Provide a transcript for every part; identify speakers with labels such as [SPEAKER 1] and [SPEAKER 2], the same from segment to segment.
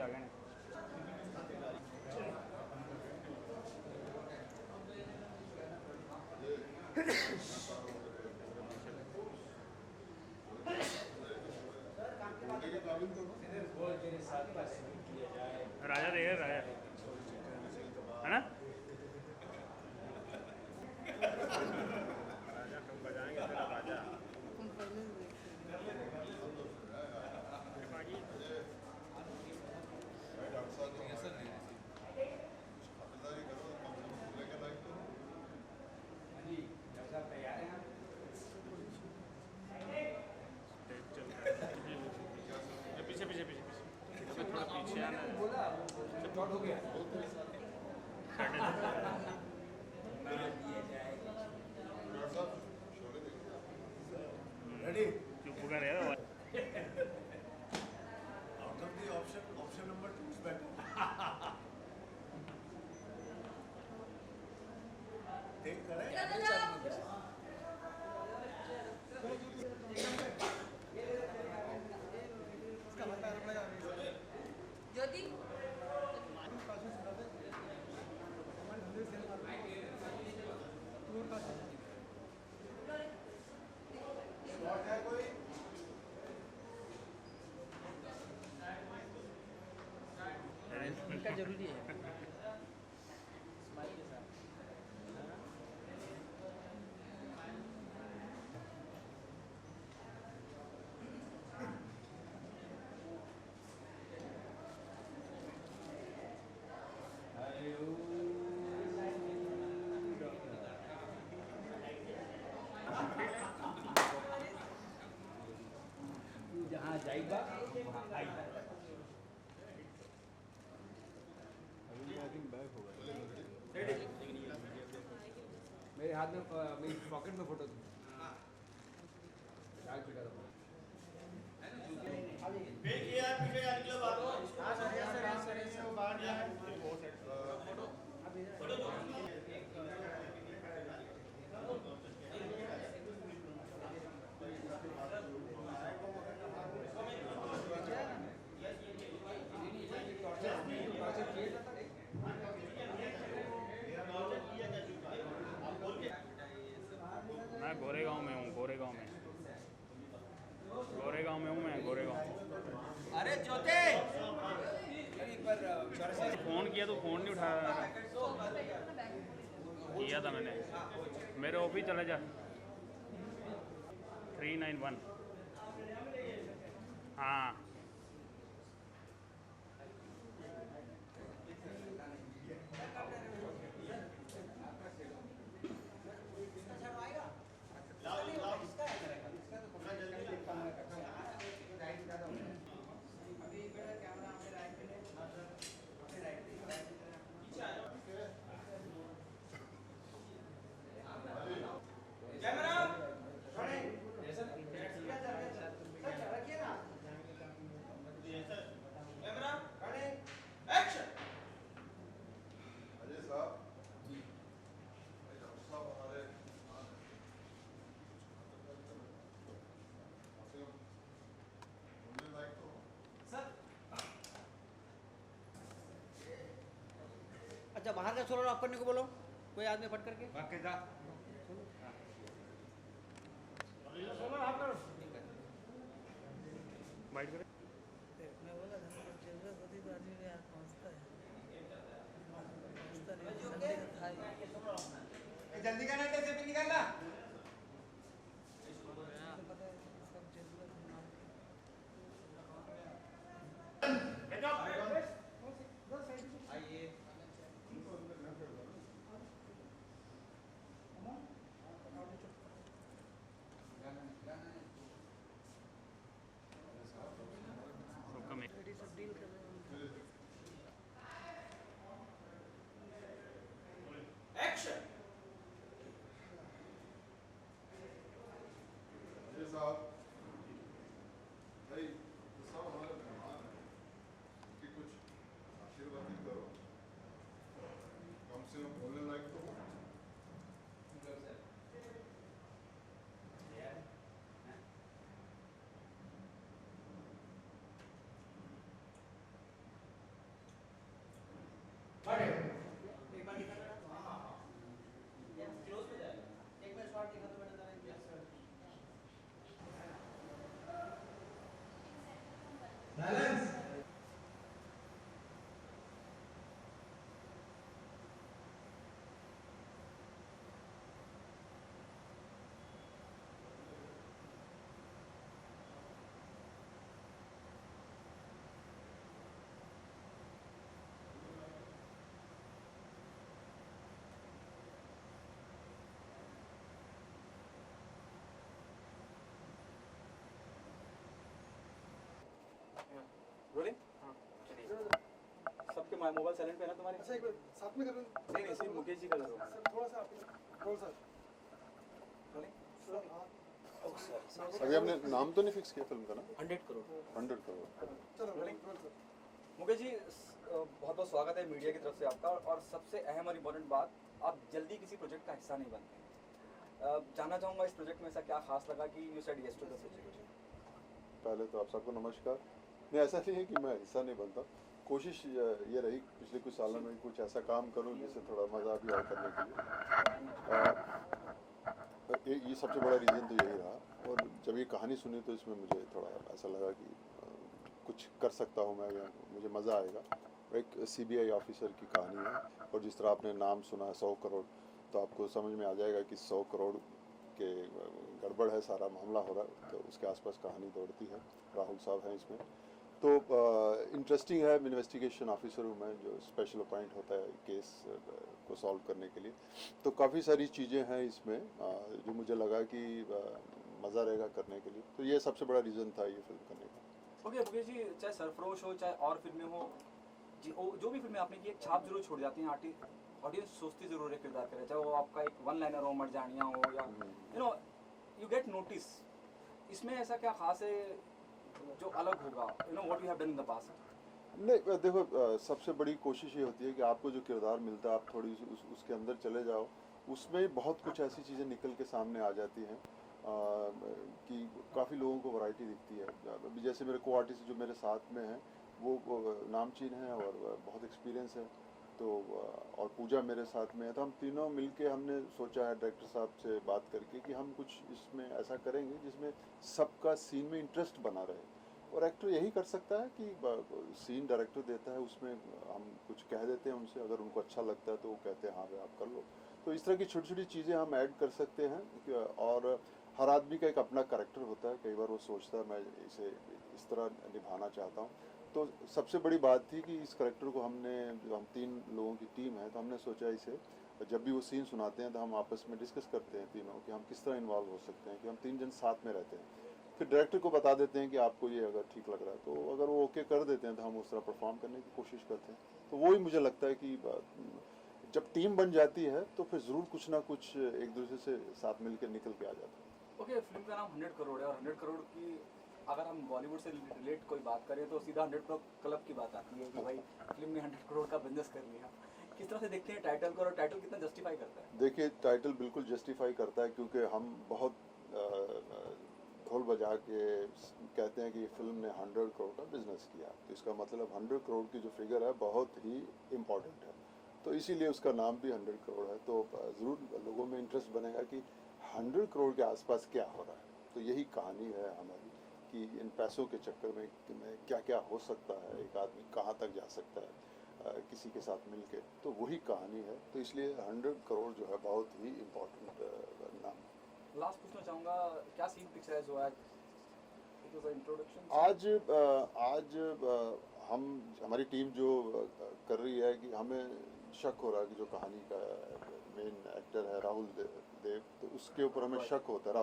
[SPEAKER 1] आ गए राजा देगा राजा है ना राजा हम बजाएंगे तेरा राजा पीछे पीछे पीछे पीछे थोड़ा पीछे आना है हो गया
[SPEAKER 2] रेडी
[SPEAKER 1] चुप कर यार
[SPEAKER 2] out of the option number 2 is better take करें
[SPEAKER 3] ज्योति
[SPEAKER 4] इनका जरूरी है स्माइल के साथ जहाँ जाएगा वहाँ आएगा मेरे हाथ में मेरी पॉकेट में फोटो
[SPEAKER 1] मैं गोरेगांव में हूँ गोरेगांव में हूँ मैं गोरेगांव
[SPEAKER 4] अरे ज्योति एक बार
[SPEAKER 1] फ़ोन किया तो फ़ोन नहीं उठा रहा किया था मैंने मेरे ऑफिस चला जा 391 हाँ
[SPEAKER 4] अच्छा बाहर का सोलर ऑफ करने को बोलो कोई आदमी फट करके
[SPEAKER 2] सोलर ऑफ करो
[SPEAKER 1] बाइट करें
[SPEAKER 5] मैं बोला था ना जरूरत होती तो आदमी के यहाँ पहुँचता है संडे का था ही।
[SPEAKER 4] जल्दी करना कैसे भी निकलना
[SPEAKER 5] पता है सब जरूरत माल की।
[SPEAKER 4] आइए
[SPEAKER 1] सबका मैं
[SPEAKER 5] रेडी सब डील कर रहे हैं
[SPEAKER 6] साहब भाई तो सब हमारे मेहमान हैं कि कुछ आशीर्वाद करो कम से कम बोलने लायक तो हो
[SPEAKER 3] रोलिंग सबके मोबाइल साइलेंट पे है ना तुम्हारे?
[SPEAKER 7] अच्छा एक बार साथ में कर रहे हैं
[SPEAKER 3] नहीं सिर्फ मुकेश जी का करो।
[SPEAKER 7] सर थोड़ा सा आप रोल सर
[SPEAKER 3] रोलिंग
[SPEAKER 7] सर हाँ
[SPEAKER 6] अभी हमने नाम तो नहीं फिक्स किया फिल्म का ना?
[SPEAKER 3] 100 करोड़।
[SPEAKER 6] 100 करोड़।
[SPEAKER 7] चलो
[SPEAKER 3] rolling.
[SPEAKER 7] Role sir
[SPEAKER 3] Mukesh ji बहुत बहुत स्वागत है मीडिया की तरफ से आपका और सबसे अहम और इम्पोर्टेंट बात, आप जल्दी किसी प्रोजेक्ट का हिस्सा नहीं बनते। जानना चाहूँगा इस प्रोजेक्ट में ऐसा क्या खास लगा कि you said yes to the project?
[SPEAKER 6] पहले तो आप सबको नमस्कार। नहीं, ऐसा नहीं है कि मैं हिस्सा नहीं बनता। कोशिश ये रही पिछले कुछ सालों में कुछ ऐसा काम करूं जिससे थोड़ा मज़ा भी आए करने के लिए। ये सबसे बड़ा रीज़न तो यही रहा। और जब ये कहानी सुनी तो इसमें मुझे थोड़ा ऐसा लगा कि कुछ कर सकता हूँ मैं, या मुझे मज़ा आएगा। एक CBI ऑफिसर की कहानी है और जिस तरह आपने नाम सुना 100 करोड़, तो आपको समझ में आ जाएगा कि 100 करोड़ के गड़बड़ है, सारा मामला हो रहा है, तो उसके आसपास कहानी दौड़ती है। राहुल साहब हैं इसमें, तो इंटरेस्टिंग है। इन्वेस्टिगेशन ऑफिसर हूँ मैं, जो स्पेशल अपॉइंट होता है केस को सॉल्व करने के लिए। तो काफ़ी सारी चीज़ें हैं इसमें जो मुझे लगा कि मज़ा रहेगा करने के लिए। तो ये सबसे बड़ा रीज़न था ये फिल्म करने का।
[SPEAKER 3] ओके मुकेश जी, चाहे सरफरोश हो चाहे और फिल्में हो जी, जो भी फिल्में आपने की एक छाप जरूर छोड़ जाती हैं। ऑडियंस सोचती जरूर है किरदार करे, चाहे वो आपका एक वन लाइनर हो, मरजानिया हो, या यू गेट नोटिस। इसमें ऐसा क्या खास है जो अलग होगा, what you have done in the past?
[SPEAKER 6] नहीं देखो, सबसे बड़ी कोशिश ये होती है कि आपको जो किरदार मिलता है आप थोड़ी उसके अंदर चले जाओ। उसमें बहुत कुछ ऐसी चीज़ें निकल के सामने आ जाती हैं कि काफ़ी लोगों को वैरायटी दिखती है। अभी जैसे मेरे को आर्टिस्ट जो मेरे साथ में हैं वो नामचीन है और बहुत एक्सपीरियंस है, तो और पूजा मेरे साथ में है। तो हम तीनों मिलके हमने सोचा है डायरेक्टर साहब से बात करके कि हम कुछ इसमें ऐसा करेंगे जिसमें सबका सीन में इंटरेस्ट बना रहे। और एक्टर यही कर सकता है कि सीन डायरेक्टर देता है, उसमें हम कुछ कह देते हैं उनसे, अगर उनको अच्छा लगता है तो वो कहते हैं हाँ भाई आप कर लो। तो इस तरह की छोटी छोटी चीज़ें हम ऐड कर सकते हैं। और हर आदमी का एक अपना कैरेक्टर होता है, कई बार वो सोचता है मैं इसे इस तरह निभाना चाहता हूँ। तो सबसे बड़ी बात थी कि इस कैरेक्टर को हमने, जो हम 3 लोगों की टीम है, तो हमने सोचा इसे जब भी वो सीन सुनाते हैं तो हम आपस में डिस्कस करते हैं तीनों कि हम किस तरह इन्वॉल्व हो सकते हैं, कि हम 3 जन साथ में रहते हैं। फिर डायरेक्टर को बता देते हैं कि आपको ये अगर ठीक लग रहा है, तो अगर वो ओके कर देते हैं तो हम उस तरह परफॉर्म करने की कोशिश करते हैं। तो वही मुझे लगता है कि जब टीम बन जाती है तो फिर ज़रूर कुछ ना कुछ एक दूसरे से साथ मिल निकल के आ जाता है।
[SPEAKER 3] ओके, फिल्म का नाम 100 करोड़ है और 100 करोड़ की अगर हम बॉलीवुड से रिलेट कोई बात करें तो सीधा 100 करोड़ क्लब की बात आती है कि भाई फिल्म ने 100 करोड़ का बिजनेस कर लिया। किस तरह से देखते हैं टाइटल को, और टाइटल कितना जस्टिफाई करता है?
[SPEAKER 6] देखिए, टाइटल बिल्कुल जस्टिफाई करता है, क्योंकि हम बहुत ढोल बजा के कहते हैं कि फिल्म ने 100 करोड़ का बिजनेस किया। तो इसका मतलब 100 करोड़ की जो फिगर है बहुत ही इम्पॉर्टेंट है, तो इसीलिए उसका नाम भी 100 करोड़ है। तो ज़रूर लोगों में इंटरेस्ट बनेगा कि 100 करोड़ के आसपास क्या हो रहा है। तो यही कहानी है हमारी कि इन पैसों के चक्कर में क्या क्या हो सकता है, एक आदमी कहाँ तक जा सकता है किसी के साथ मिलके। तो वही कहानी है, तो इसलिए 100 करोड़ जो है बहुत ही इम्पोर्टेंट नाम।
[SPEAKER 3] लास्ट पूछना चाहूँगा, क्या सीन पिक्चराइज हुआ है? इंट्रोडक्शन
[SPEAKER 6] आज हम हमारी टीम जो कर रही है कि हमें शक हो रहा है कि जो कहानी का मेन एक्टर है राहुल देव, तो उसके ऊपर हमें शक होता है।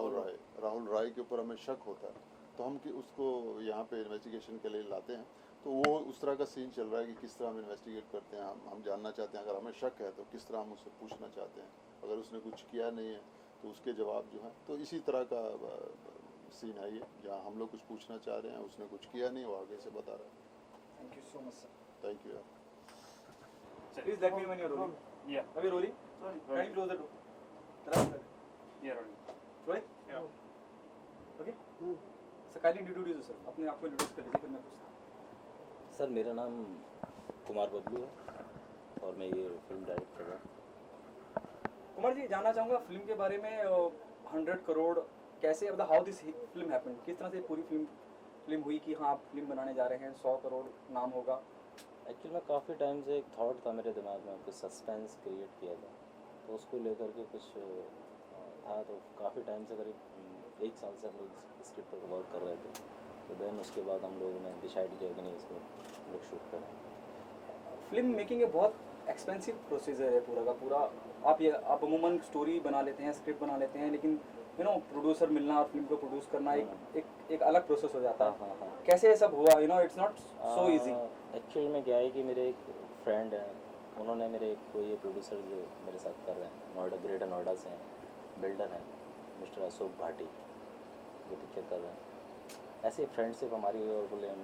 [SPEAKER 6] राहुल राय के ऊपर हमें शक होता है, तो हम कि उसको यहाँ पे इन्वेस्टिगेशन के लिए लाते हैं। तो वो उस तरह का सीन चल रहा है कि किस तरह हम इन्वेस्टिगेट करते हैं। हम जानना चाहते हैं, अगर हमें शक है तो किस तरह हम उससे पूछना चाहते हैं, अगर उसने कुछ किया नहीं है तो उसके जवाब जो हैं। तो इसी तरह का सीन है ये, जहाँ हम लोग कुछ पूछना चाह रहे हैं, उसने कुछ किया नहीं, वो आगे से बता रहा है।
[SPEAKER 3] Thank you so much sir.
[SPEAKER 6] Thank you यार।
[SPEAKER 3] Please let me when you are rolling.
[SPEAKER 1] Yeah.
[SPEAKER 3] अभी rolling, can you close the door?
[SPEAKER 1] Yeah, rolling.
[SPEAKER 3] Rolling,
[SPEAKER 1] Yeah.
[SPEAKER 3] Okay sir. Kindly introduce yourself, अपने आप को इंट्रोड्यूस कर लीजिए, फिर मैं पूछता हूँ।
[SPEAKER 8] सर मेरा नाम कुमार बबलू है और मैं ये फिल्म डायरेक्ट कर रहा हूँ।
[SPEAKER 3] कुमार जी, जानना चाहूँगा फिल्म के बारे में। 100 करोड़ कैसे, मतलब हाउ दिस फिल्म हैपेंड, किस तरह से पूरी फिल्म हुई कि हाँ आप फिल्म बनाने जा रहे हैं, 100 करोड़ नाम होगा?
[SPEAKER 8] एक्चुअली मैं काफ़ी टाइम से एक थॉट था मेरे दिमाग में, कुछ सस्पेंस क्रिएट किया था, तो उसको लेकर के कुछ था। तो काफ़ी टाइम से, करीब 1 साल से हम लोग स्क्रिप्ट पर वर्क कर रहे थे। तो देन उसके बाद हम लोगों ने डिसाइड किया कि नहीं, इसको हम लोग शूट करें।
[SPEAKER 3] फिल्म मेकिंग एक बहुत एक्सपेंसिव प्रोसीजर है पूरा का पूरा। आप अमूमन स्टोरी बना लेते हैं, स्क्रिप्ट बना लेते हैं, लेकिन यू नो प्रोड्यूसर मिलना और फिल्म को प्रोड्यूस करना एक अलग प्रोसेस हो जाता है।
[SPEAKER 8] हाँ।
[SPEAKER 3] कैसे ये सब हुआ, you know it's not so easy.
[SPEAKER 8] Actually में क्या है कि मेरे एक फ्रेंड हैं, उन्होंने मेरे कोई ये प्रोड्यूसर जो मेरे साथ कर रहे हैं नोएडा, ग्रेटर नोएडा से हैं, बिल्डर हैं, मिस्टर अशोक भाटी, जो पिक्चर कर रहे हैं। ऐसे फ्रेंडशिप हमारी हुई और बोले हम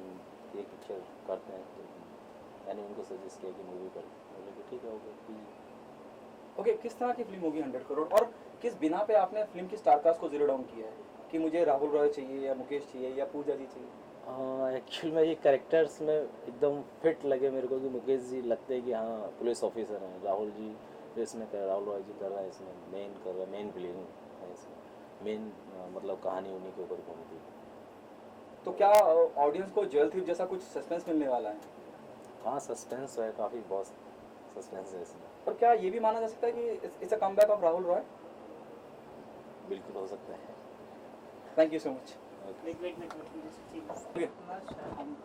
[SPEAKER 8] ये पिक्चर करते हैं, तो मैंने उनको सजेस्ट किया कि मूवी कर, बोले कि ठीक है ओके।
[SPEAKER 3] ओके, किस तरह की फिल्म होगी 100 करोड़, और किस बिना पे आपने फिल्म की स्टारकास्ट को जीरो डाउन किया है कि मुझे राहुल रॉय चाहिए या मुकेश चाहिए या पूजा जी चाहिए?
[SPEAKER 8] एक्चुअल में ये कैरेक्टर्स में एकदम फिट लगे मेरे को कि मुकेश जी लगते हैं कि हाँ पुलिस ऑफिसर हैं, राहुल जी जो इसमें कर, राहुल रॉय जी कर रहा है इसमें मेन कर रहा है, मेन विलेन है इसमें, मेन मतलब कहानी उन्हीं के ऊपर घूमती है।
[SPEAKER 3] तो क्या ऑडियंस को जेल थीफ जैसा कुछ सस्पेंस मिलने वाला है?
[SPEAKER 8] हाँ सस्पेंस है, काफ़ी बहुत सस्पेंस है इसमें।
[SPEAKER 3] और क्या ये भी माना जा सकता है कि it's a comeback of Rahul Roy?
[SPEAKER 8] बिल्कुल हो सकता है।
[SPEAKER 3] Thank you so much.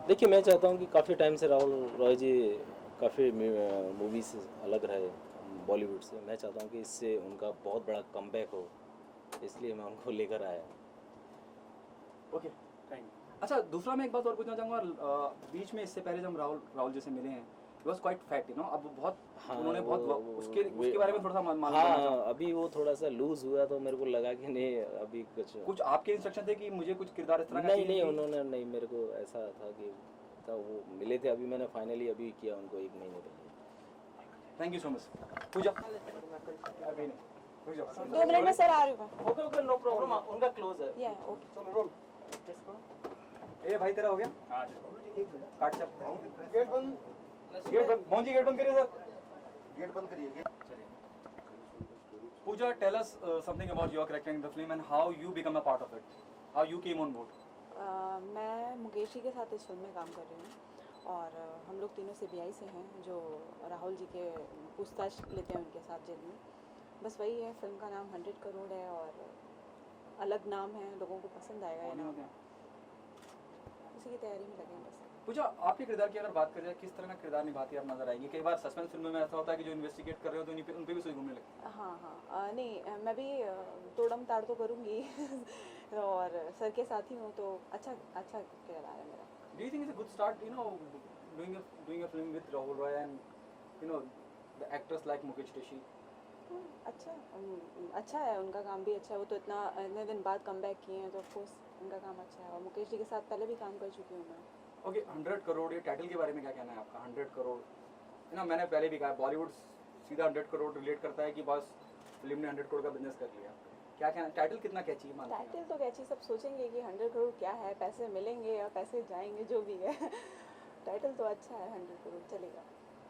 [SPEAKER 8] देखिए मैं चाहता हूँ कि काफ़ी टाइम से राहुल रॉय जी काफ़ी मूवी से अलग रहे बॉलीवुड से, मैं चाहता हूँ कि इससे उनका बहुत बड़ा कमबैक हो, इसलिए मैं उनको लेकर आया।
[SPEAKER 3] Okay, thank you. अच्छा, दूसरा मैं एक बात और पूछना चाहूँगा, बीच में इससे पहले जब राहुल जी से मिले हैं, it was quite fat, you know, अब बहुत उन्होंने बहुत उसके बारे में थोड़ा सा मालूम
[SPEAKER 8] हाँ, अभी वो थोड़ा सा लूज हुआ तो मेरे को लगा कि नहीं अभी कुछ
[SPEAKER 3] आपके इंस्ट्रक्शन थे कि मुझे कुछ किरदार इस तरह का
[SPEAKER 8] नहीं उन्होंने नहीं, मेरे को ऐसा था कि वो मिले थे, अभी मैंने फाइनली अभी किया उनको 1 महीने पहले।
[SPEAKER 3] Thank you so much. Puja अभी नहीं, पूजा
[SPEAKER 9] 2 मिनट में सर आ रही हूँ।
[SPEAKER 3] ओके ओके, नो प्रॉब्लम, उनका क्लोज है।
[SPEAKER 9] या ओके,
[SPEAKER 3] चलो रोल। ए भाई तेरा हो गया? हां काट चल।
[SPEAKER 7] गेट बंद
[SPEAKER 3] मोंजी गेट बंद करिए सर।
[SPEAKER 2] गेट बंद करिए।
[SPEAKER 3] Pooja, tell us something about your character in the film and how you become a part of it. How you came on board.
[SPEAKER 9] मैं मुकेश जी के साथ इस फिल्म में काम कर रही हूँ और हम लोग तीनों CBI से हैं जो राहुल जी के पूछताछ लेते हैं उनके साथ जेल में। बस वही है, फिल्म का नाम 100 करोड़ है और अलग नाम है, लोगों को पसंद आएगा ये नाम, उसी की तैयारी में लगे हैं बस।
[SPEAKER 3] पूजा, आपके किरदार की अगर बात करें, किस तरह का किरदार निभाती है आप नजर आएंगी? कई बार सस्पेंस फिल्म में ऐसा होता है कि जो इन्वेस्टिगेट कर रहे हो तो उन पे भी सुई घूमने लगती है।
[SPEAKER 9] हाँ, नहीं मैं भी तोड़म ताड़ तो करूँगी और सर के साथ ही हूँ तो अच्छा किरदार है मेरा।
[SPEAKER 3] Do you think it's a good start, you know, doing a film with Rahul Roy and you know the actors like Mukesh Rishi?
[SPEAKER 9] अच्छा है, उनका काम भी अच्छा है, वो तो इतने दिन बाद कमबैक किए हैं तो ऑफ कोर्स उनका काम अच्छा है और मुकेश जी के साथ पहले भी काम कर चुकी हूँ मैं।
[SPEAKER 3] ओके, 100 करोड़, ये टाइटल के बारे में क्या कहना है आपका? 100 करोड़, यू नो, मैंने पहले भी कहा बॉलीवुड सीधा 100 करोड़ रिलेट करता है कि बस फिल्म ने 100 करोड़ का बिजनेस कर लिया। क्या कहना, टाइटल कितना कैची मानते हैं?
[SPEAKER 9] टाइटल तो कैची, सब सोचेंगे कि 100 करोड़ क्या है, पैसे मिलेंगे या पैसे जाएंगे, जो भी है टाइटल तो अच्छा है, 100 करोड़ चलेगा।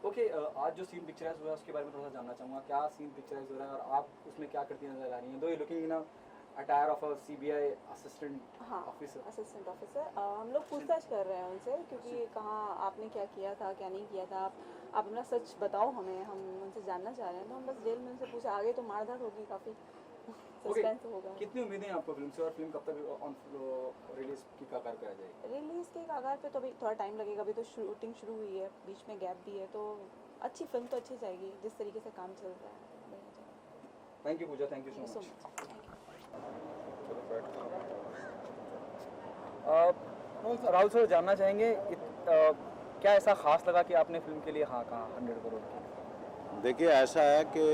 [SPEAKER 3] ओके, आज जो सीन पिक्चराइज हुआ है उसके बारे में थोड़ा सा जानना चाहूँगा। क्या सीन पिक्चराइज हो रहा है और आप उसमें क्या करती नजर आ रही हैं? दो you looking in attire of a CBI assistant officer.
[SPEAKER 9] Assistant officer, हम लोग पूछताछ कर रहे हैं उनसे क्योंकि कहाँ आपने क्या किया था, क्या नहीं किया था, आप अपना सच बताओ हमें, हम उनसे जानना चाह रहे हैं। तो हम बस जेल में उनसे पूछा, आगे तो मारधाड़ होगी, काफ़ी सस्पेंस होगा।
[SPEAKER 3] कितनी उम्मीदें हैं आपको फिल्म से और फिल्म कब तक ऑन रिलीज की कगार पे आ जाएगी?
[SPEAKER 9] रिलीज़ के कगार पे तो अभी थोड़ा टाइम लगेगा, अभी तो शूटिंग शुरू हुई है, बीच में गैप भी है, तो अच्छी फिल्म तो अच्छी जाएगी जिस तरीके से काम चल रहा है।
[SPEAKER 3] Thank you Puja, thank you so much. Rahul sir, जानना चाहेंगे क्या ऐसा खास लगा कि आपने फिल्म के लिए हाँ कहा 100 करोड़ की?
[SPEAKER 2] देखिए ऐसा है कि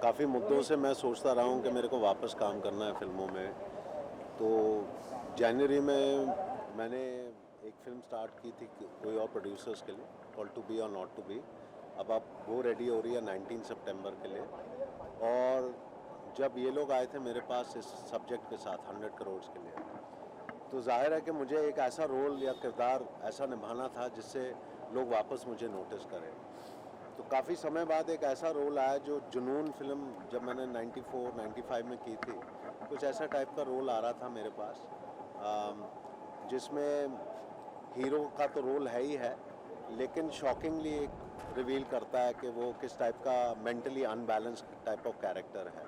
[SPEAKER 2] काफ़ी मुद्दों से मैं सोचता रहा हूँ कि मेरे को वापस काम करना है फिल्मों में। तो जनवरी में मैंने एक फिल्म स्टार्ट की थी कोई और प्रोड्यूसर्स के लिए, कॉल टू बी और नॉट टू बी। अब वो रेडी हो रही है 19 सितंबर के लिए। और जब ये लोग आए थे मेरे पास इस सब्जेक्ट के साथ 100 करोड़ के लिए, तो जाहिर है कि मुझे एक ऐसा रोल या किरदार ऐसा निभाना था जिससे लोग वापस मुझे नोटिस करें। तो काफ़ी समय बाद एक ऐसा रोल आया जो जुनून फिल्म जब मैंने 94-95 में की थी, कुछ ऐसा टाइप का रोल आ रहा था मेरे पास, जिसमें हीरो का तो रोल है ही है, लेकिन शॉकिंगली एक रिवील करता है कि वो किस टाइप का mentally unbalanced type of character है।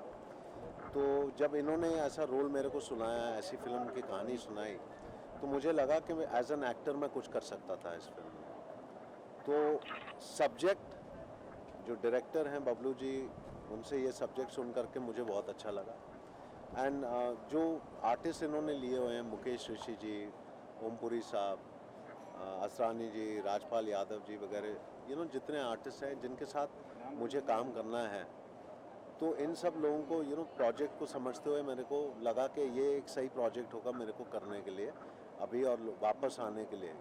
[SPEAKER 2] तो जब इन्होंने ऐसा रोल मेरे को सुनाया, ऐसी फिल्म की कहानी सुनाई, तो मुझे लगा कि मैं एज एन एक्टर मैं कुछ कर सकता था इस फिल्म में। तो सब्जेक्ट जो डायरेक्टर हैं बबलू जी, उनसे ये सब्जेक्ट सुन करके मुझे बहुत अच्छा लगा। एंड जो आर्टिस्ट इन्होंने लिए हुए हैं, मुकेश ऋषि जी, ओमपुरी साहब, असरानी जी, राजपाल यादव जी वगैरह, जितने आर्टिस्ट हैं जिनके साथ मुझे काम करना है, तो इन सब लोगों को प्रोजेक्ट को समझते हुए मेरे को लगा कि ये एक सही प्रोजेक्ट होगा मेरे को करने के लिए अभी, और वापस आने के लिए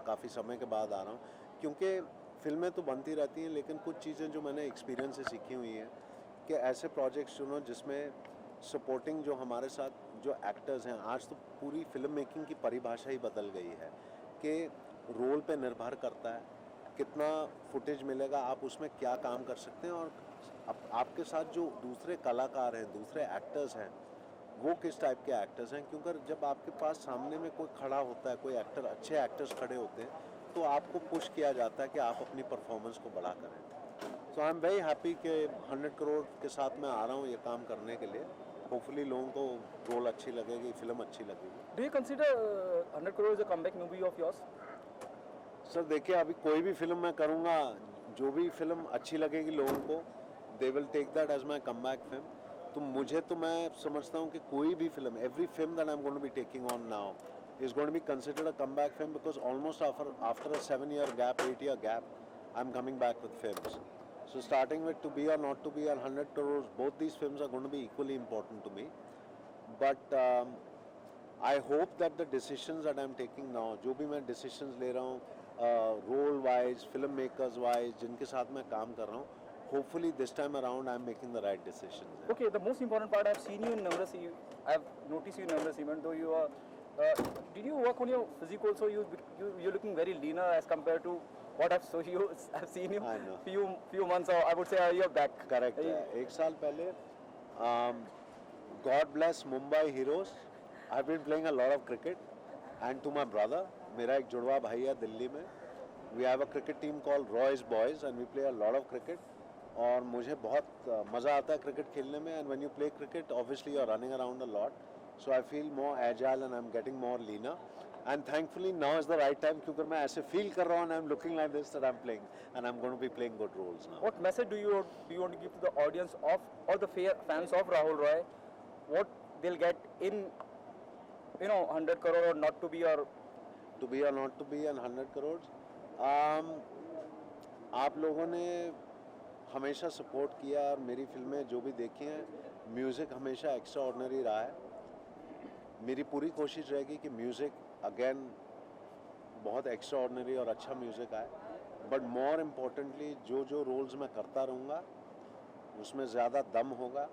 [SPEAKER 2] काफ़ी समय के बाद आ रहा हूँ, क्योंकि फिल्में तो बनती रहती हैं, लेकिन कुछ चीज़ें जो मैंने एक्सपीरियंस से सीखी हुई हैं कि ऐसे प्रोजेक्ट्स जिसमें सपोर्टिंग जो हमारे साथ जो एक्टर्स हैं, आज तो पूरी फिल्म मेकिंग की परिभाषा ही बदल गई है कि रोल पे निर्भर करता है कितना फुटेज मिलेगा, आप उसमें क्या काम कर सकते हैं, और आपके साथ जो दूसरे कलाकार हैं, दूसरे एक्टर्स हैं, वो किस टाइप के एक्टर्स हैं, क्योंकि जब आपके पास सामने में कोई खड़ा होता है, कोई एक्टर, अच्छे एक्टर्स खड़े होते हैं, तो आपको पुश किया जाता है कि आप अपनी परफॉर्मेंस को बढ़ा करें। सो आई एम वेरी हैप्पी कि 100 करोड़ के साथ मैं आ रहा हूँ ये काम करने के लिए। होपफुली लोगों को रोल अच्छी लगेगी, फिल्म अच्छी लगेगी।
[SPEAKER 3] Do you consider 100 crore is a comeback movie of yours?
[SPEAKER 2] Sir देखिए, अभी कोई भी फिल्म मैं करूँगा, जो भी फिल्म अच्छी लगेगी लोगों को, they will take that as my comeback film. तो मैं समझता हूँ कि कोई भी film, every film that I am going to be taking on now is going to be considered a comeback film, because almost after a 7-year gap, 8-year gap, I'm coming back with films. So starting with To Be or Not To Be and 100 Crores, both these films are going to be equally important to me. But I hope that the decisions that I'm taking now, जो भी मैं decisions ले रहा हूँ role wise, film makers wise, जिनके साथ मैं काम कर रहा हूँ, hopefully this time around I'm making the right decisions.
[SPEAKER 3] Okay, the most important part, I've seen you in numerous, I've noticed you in numerous, even though you are did you work on your physique also? You're looking very leaner as compared to what I've seen you
[SPEAKER 2] I know.
[SPEAKER 3] few months, or I would say a year back.
[SPEAKER 2] Correct. एक साल पहले, God bless Mumbai Heroes. I've been playing a lot of cricket, and to my brother, मेरा एक जुड़वा भाई है दिल्ली में. We have a cricket team called Roy's Boys, and we play a lot of cricket. और मुझे बहुत मज़ा आता है क्रिकेट खेलने में. And when you play cricket, obviously you're running around a lot. So I feel more agile and I'm getting more leaner. And thankfully now is the right time, क्योंकि मैं ऐसे feel कर रहा हूँ and I'm looking like this that I'm playing, and I'm going to be playing good roles now.
[SPEAKER 3] What message do you want to give to the audience of, or the fans of Rahul Roy? What they'll get in 100 crore or Not To Be, or
[SPEAKER 2] To Be or Not To Be and 100 crores. आप लोगों ने हमेशा support किया, और मेरी फिल्में जो भी देखी हैं, म्यूज़िक हमेशा एक्स्ट्रा ऑर्डिनरी रहा है. मेरी पूरी कोशिश रहेगी कि म्यूज़िक अगेन बहुत एक्स्ट्रा ऑर्डिनरी और अच्छा म्यूज़िक आए. बट मोर इम्पोर्टेंटली जो रोल्स मैं करता रहूँगा उसमें ज़्यादा दम होगा,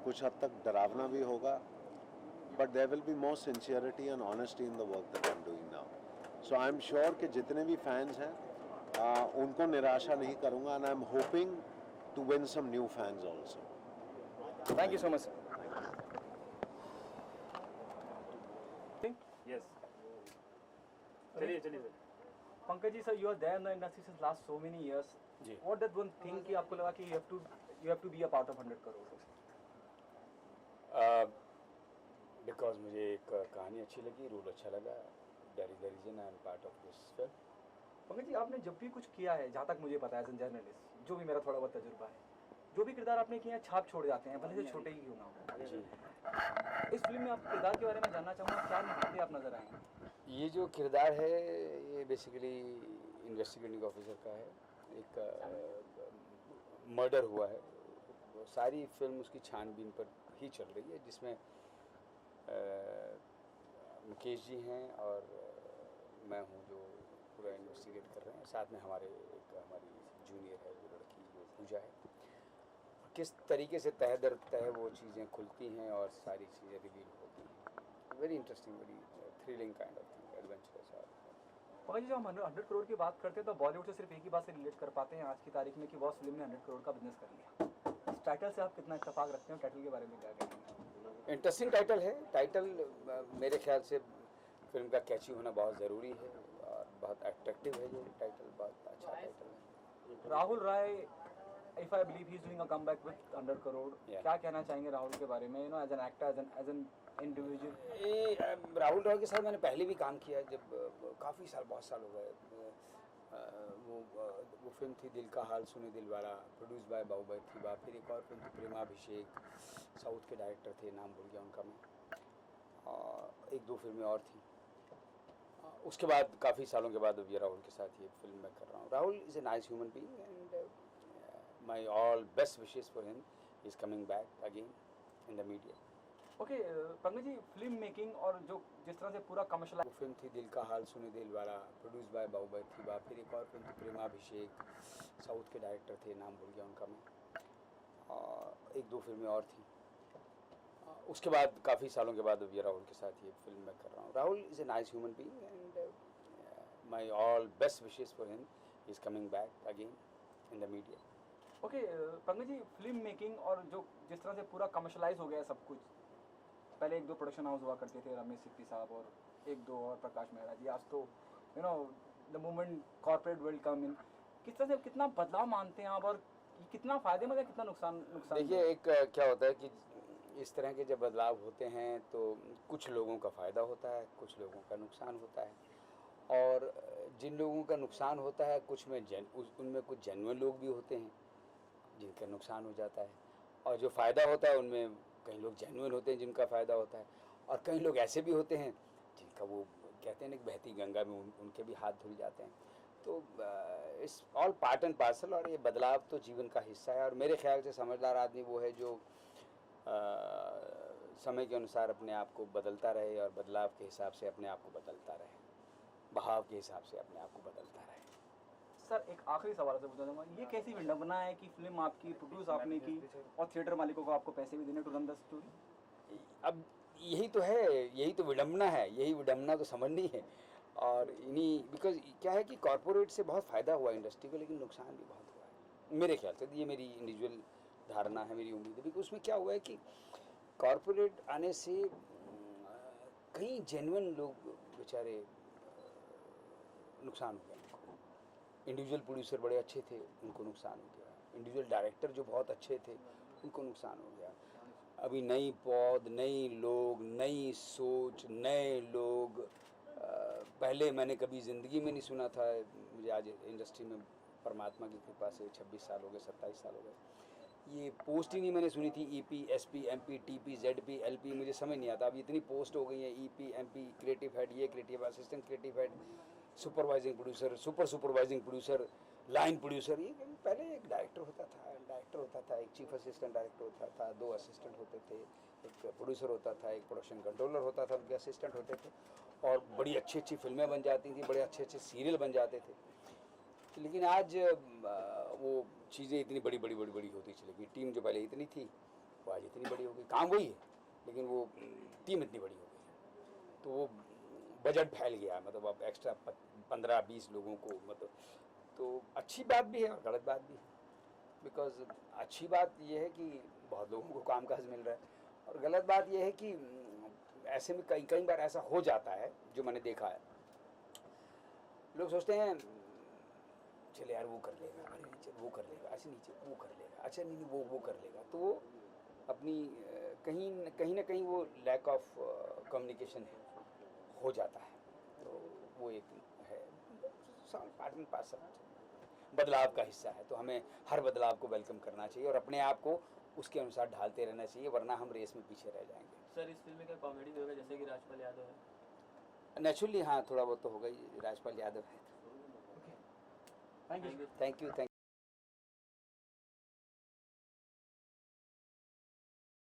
[SPEAKER 2] कुछ हद तक डरावना भी होगा, but there will be more sincerity and honesty in the work that I am doing now. So I am sure कि जितने भी फैंस हैं उनको निराशा नहीं करूँगा, and I am hoping to win some new fans also.
[SPEAKER 3] thank you so much, sir.
[SPEAKER 1] Yes. चलिए सर.
[SPEAKER 3] Pankaj ji, sir, you are there in the industry since last so many years.
[SPEAKER 1] जी.
[SPEAKER 3] What that one thing कि आपको लगा कि you have to be a part of 100 crore?
[SPEAKER 10] Because मुझे एक कहानी अच्छी लगी, रोल अच्छा लगा. That is the reason I am part of this film.
[SPEAKER 3] Pankaj ji, आपने जब भी कुछ किया है, जहाँ तक मुझे पता है एज एन जर्नलिस्ट, जो भी मेरा थोड़ा बहुत तजुर्बा है, जो भी किरदार आपने किए हैं छाप छोड़ जाते हैं, भले से छोटे ही क्यों ना हो. इस फिल्म में आप किरदार के बारे में जानना चाहूँगा, क्या निकलते आप नजर आएंगे?
[SPEAKER 10] ये जो किरदार है ये बेसिकली इन्वेस्टिगेटिंग ऑफिसर का है. एक मर्डर हुआ है, सारी फिल्म उसकी छानबीन पर ही चल रही है, जिसमें मुकेश जी हैं और मैं हूँ जो पूरा इन्वेस्टिगेट कर रहे हैं. साथ में हमारी जूनियर है जो लड़की, जो पूजा है. किस तरीके से तह दर तह वो चीज़ें खुलती हैं और सारी चीज़ें रिवील होती हैं. Very interesting, very thrilling kind of thing, adventurous.
[SPEAKER 3] Pankaj ji, जब हम 100 करोड़ की बात करते हैं तो बॉलीवुड से सिर्फ एक ही बात से रिलेट कर पाते हैं आज की तारीख में कि बॉस फिल्म ने 100 करोड़ का बिजनेस कर लिया. इस टाइटल से आप कितना इत्तेफाक रखते हैं? टाइटल के बारे में क्या कहेंगे?
[SPEAKER 10] इंटरेस्टिंग टाइटल है. टाइटल मेरे ख्याल से फिल्म का कैची होना बहुत ज़रूरी है और बहुत अट्रैक्टिव है. ये टाइटल बहुत अच्छा टाइटल है.
[SPEAKER 3] राहुल राय, if I believe he's doing a comeback with 100 crore, क्या कहना चाहेंगे राहुल के बारे में, as an actor, as an individual?
[SPEAKER 10] Rahul Roy के साथ मैंने पहले भी काम किया, जब काफ़ी साल, बहुत साल हो गए. वो फिल्म थी दिल का हाल सुने दिल वाला, प्रोड्यूस बाय बाहुबली थी। फिर एक और फिल्म थी प्रेमाभिषेक, साउथ के डायरेक्टर थे, नाम भूल गया उनका मैं। और एक दो फिल्में और थी। उसके बाद काफ़ी सालों के बाद अभी राहुल के साथ ये फिल्म मैं कर रहा हूँ। Rahul is a nice human being and my all best wishes for him. Is coming back again in the media.
[SPEAKER 3] Okay Pankaj ji, film making और जो जिस तरह से पूरा कमर्शियल
[SPEAKER 10] वो फिल्म थी दिल का हाल सुने दिल वाला, प्रोड्यूस बाय बाहुबली थी। फिर एक और फिल्म थी प्रेमाभिषेक, साउथ के डायरेक्टर थे, नाम भूल गया उनका मैं। और एक दो फिल्में और थी। उसके बाद काफ़ी सालों के बाद अभी राहुल के साथ ये फिल्म मैं कर रहा हूँ। Rahul is a nice human being and my all best wishes for him. Is coming back again in the media.
[SPEAKER 3] Okay Pankaj ji, film making और जो जिस तरह से पूरा कमर्शलाइज हो गया है सब कुछ। पहले एक दो प्रोडक्शन हाउस हुआ करते थे, रमेश सिप्पी साहब और एक दो और प्रकाश मेहरा जी। आज तो you know the moment corporate world come in, किस तरह से कितना बदलाव मानते हैं आप, और कितना फायदेमंद है, कितना नुकसान?
[SPEAKER 10] देखिए, एक क्या होता है कि इस तरह के जब बदलाव होते हैं तो कुछ लोगों का फ़ायदा होता है, कुछ लोगों का नुकसान होता है। और जिन लोगों का नुकसान होता है कुछ में उनमें कुछ जेन्युइन लोग भी होते हैं जिनका नुकसान हो जाता है, और जो फ़ायदा होता है उनमें कई लोग जेन्युइन होते हैं जिनका फ़ायदा होता है, और कई लोग ऐसे भी होते हैं जिनका वो कहते हैं ना बहती गंगा में उनके भी हाथ धुल जाते हैं। तो it's all part and parcel, और ये बदलाव तो जीवन का हिस्सा है। और मेरे ख्याल से समझदार आदमी वो है जो समय के अनुसार अपने आप को बदलता रहे और बदलाव के हिसाब से अपने आप को बदलता रहे, बहाव के हिसाब से अपने आप को बदलता रहे।
[SPEAKER 3] सर एक आखिरी सवाल से पूछना चाहूँगा, ये कैसी विडंबना है कि फिल्म आपकी प्रोड्यूस आपने की और थिएटर मालिकों को आपको पैसे भी देने टू रन द स्टोरी?
[SPEAKER 10] अब यही तो है, यही तो विडंबना है, यही विडंबना तो समझनी है। और इन्हीं बिकॉज क्या है कि कॉरपोरेट से बहुत फ़ायदा हुआ इंडस्ट्री को, लेकिन नुकसान भी बहुत हुआ है मेरे ख्याल से। ये मेरी इंडिविजुअल धारणा है, मेरी उम्मीद है। बिकॉज उसमें क्या हुआ है कि कॉरपोरेट आने से कई जेन्युइन लोग बेचारे नुकसान हो गया उनको। इंडिविजुअल प्रोड्यूसर बड़े अच्छे थे, उनको नुकसान हो गया। इंडिविजुअल डायरेक्टर जो बहुत अच्छे थे, उनको नुकसान हो गया। अभी नई पौध, नई लोग, नई सोच, नए लोग, पहले मैंने कभी ज़िंदगी में नहीं सुना था। मुझे आज इंडस्ट्री में परमात्मा की कृपा से 26 साल हो गए, 27 साल हो गए। ये पोस्ट ही नहीं मैंने सुनी थी, EP, SP, MP, TP, ZP, LP, मुझे समझ नहीं आता। अब इतनी पोस्ट हो गई हैं, EP, MP, क्रिएटिव हेड, ये creative assistant creative head, supervising producer, supervising producer, line producer. ये पहले एक डायरेक्टर होता था, एक चीफ असिस्टेंट डायरेक्टर होता था, 2 असिस्टेंट होते थे, एक प्रोड्यूसर होता था, एक प्रोडक्शन कंट्रोलर होता था, उनके असिस्टेंट होते थे, और बड़ी अच्छी अच्छी फिल्में बन जाती थी, बड़े अच्छे अच्छे सीरियल बन जाते थे। लेकिन आज वो चीज़ें इतनी बड़ी होती चली गई। टीम जो पहले इतनी थी वो आज इतनी बड़ी हो गई। काम वही है लेकिन वो टीम इतनी बड़ी हो गई, तो वो बजट फैल गया। मतलब अब एक्स्ट्रा 15-20 लोगों को, मतलब तो अच्छी बात भी है और गलत बात भी है। बिकॉज अच्छी बात ये है कि बहुत लोगों को काम काज मिल रहा है, और गलत बात ये है कि ऐसे में कई बार ऐसा हो जाता है जो मैंने देखा है। लोग सोचते हैं चले यार वो कर लेगा, अरे नहीं चल वो कर लेगा, अच्छा नीचे वो कर लेगा, अच्छा नहीं वो कर लेगा। तो वो अपनी कहीं ना कहीं वो लैक ऑफ कम्युनिकेशन हो जाता है। तो वो एक है, पार्ट एंड पार्सल, बदलाव का हिस्सा है। तो हमें हर बदलाव को वेलकम करना चाहिए और अपने आप को उसके अनुसार ढालते रहना चाहिए, वरना हम रेस में पीछे रह जाएंगे।
[SPEAKER 1] सर इस फिल्म में क्या कॉमेडी भी होगा जैसे कि राजपाल यादव है?
[SPEAKER 10] नेचुरली हाँ, थोड़ा बहुत तो होगा ही। राजपाल यादव है।
[SPEAKER 3] Thank you.
[SPEAKER 10] Thank you.